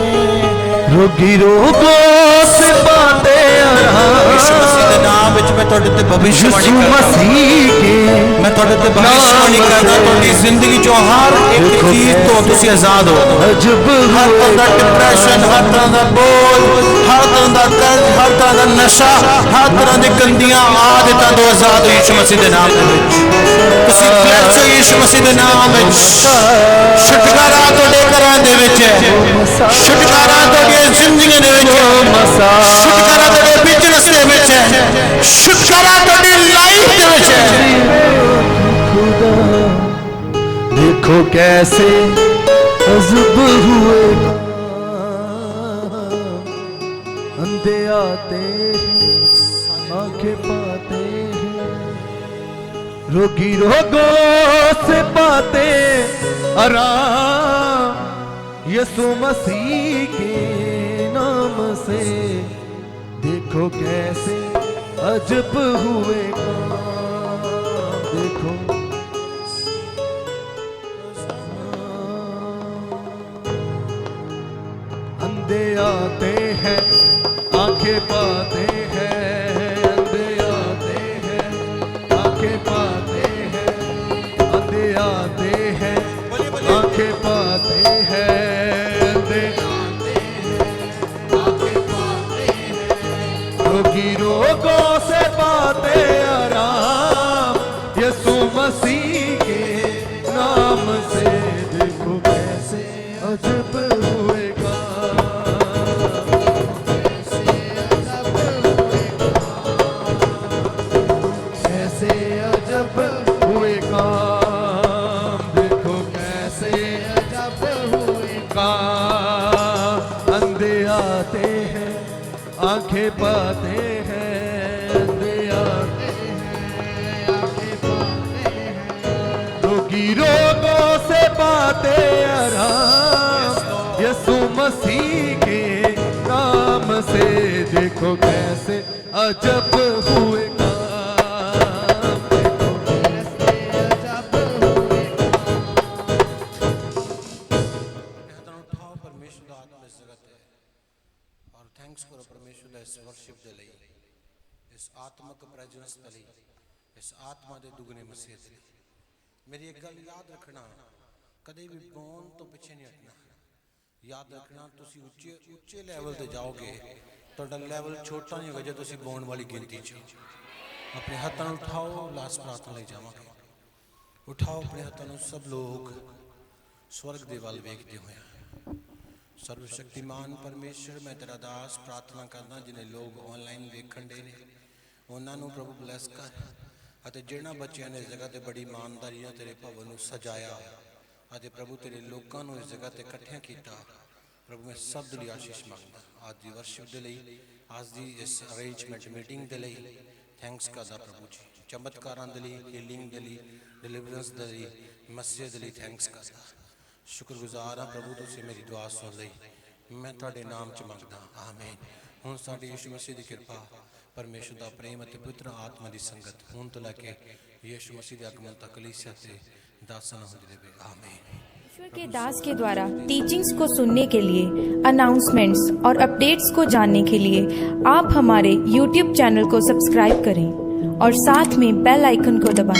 रोगी रोगों से पाते
यीशु मसीह दे नाम विच मैं तुहाडे ते भविष्यवाणी
यीशु
करदा
मसीह के
मैं तुहाडे ते भविष्यवाणी करदा तुहाडी जिंदगी चों हर एक चीज तो तुसीं आजाद हो
अजब
हर तरह का डिप्रेशन हर तरह का बोझ हर तरह का कर्ज हर तरह का नशा हर तरह की गंदियां आदतां तो आजाद हो यीशु मसीह दे नाम दे विच तुसीं ब्लेस हो यीशु मसीह दे नाम विच छुटकारा तुहाडे घरां दे विच है छुटकारा तुहाडी जिंदगी दे विच है छुटकारा तुहाडे बिजनेस दे विच है छुटकारा तुहाडी लाइफ दे विच है
खुदा देखो कैसे अजब हुए अंधे आते हैं आंखें पाते हैं रोगी रोगों से पाते आराम यीशु मसीह के नाम से देखो कैसे अजब हुए काम देखो अंधे आते हैं आंखें पाते हैं अंधे आते हैं आंखें पाते हैं अंधे आते हैं आंखें पाते हैं अंधे आते हैं आंखें पाते हैं रोगी रोगों से पाते आराम यीशु मसीह के नाम से देखो कैसे अजब हुए आंखें पाते हैं अंधे आते हैं आंखें पाते हैं रोगी रोगों से पाते आराम यीशु मसीह के नाम से देखो कैसे अजब हुए काम देखो कैसे अजब हुए
उठाओ परमेश्वर दा आत्मा इस जगह ते और थैंक्स करो परमेश्वर दा इस वर्शिप दे लई इस आत्मक प्रेजेंस दे लई इस आत्मा दे दुगने मसीह दे लई मेरी एक गल याद रखना कदे भी बोन तो पीछे नहीं हटना याद रखना तुसी ऊंचे ऊंचे लेवल ते जाओगे ਤੁਹਾਡਾ ਲੈਵਲ ਛੋਟਾ ਨਹੀਂ ਹੋਗਾ ਜੇ ਤੁਸੀਂ ਬੋਨ ਵਾਲੀ ਗਿਣਤੀ 'ਚ ਆਪਣੇ ਹੱਥਾਂ ਨੂੰ ਉਠਾਓ ਲਾਸਟ ਪ੍ਰਾਰਥਨਾ ਲਈ ਜਾਵਾਂਗੇ ਉਠਾਓ ਆਪਣੇ ਹੱਥਾਂ ਨੂੰ ਸਭ ਲੋਕ स्वर्ग दे वाल वेखते हुए सर्वशक्तिमान परमेश्वर मैं तेरा दास प्रार्थना करना जिन्हें लोग ऑनलाइन वेखण दे ने उन्होंने प्रभु ब्लैस कर अते जिन्हां बच्चों ने इस जगह ते बड़ी ईमानदारी नाल तेरे भवन नूं सजाया अते प्रभु तेरे लोगों नूं इस जगह ते इकट्ठियां कीता प्रभु मैं सब दी आशीष मंगदा आज दी वर्शिप दे लई आज दी इस अरेंजमेंट मीटिंग दे लई थैंक्स करदा प्रभु जी चमत्कारां दे लई हीलिंग दे लई डिलीवरेंस दे लई मसीह दे लई थैंक्स करदा शुक्रगुजार हाँ प्रभु तुसीं मेरी दुआ सुन लई मैं तुहाडे नाम च मंगदा आमीन हुण साडे यीशु मसीह दी कृपा परमेश्वर दा प्रेम अते पवित्र आत्मा दी संगत हुण तो लैके यीशु मसीह दे आगमन तक कलीसिया ते दासां नाल होंदी रहे आमीन।
ईश्वर के दास के द्वारा टीचिंग्स को सुनने के लिए अनाउंसमेंट्स और अपडेट्स को जानने के लिए आप हमारे YouTube चैनल को सब्सक्राइब करें और साथ में बेल आइकन को दबाएं।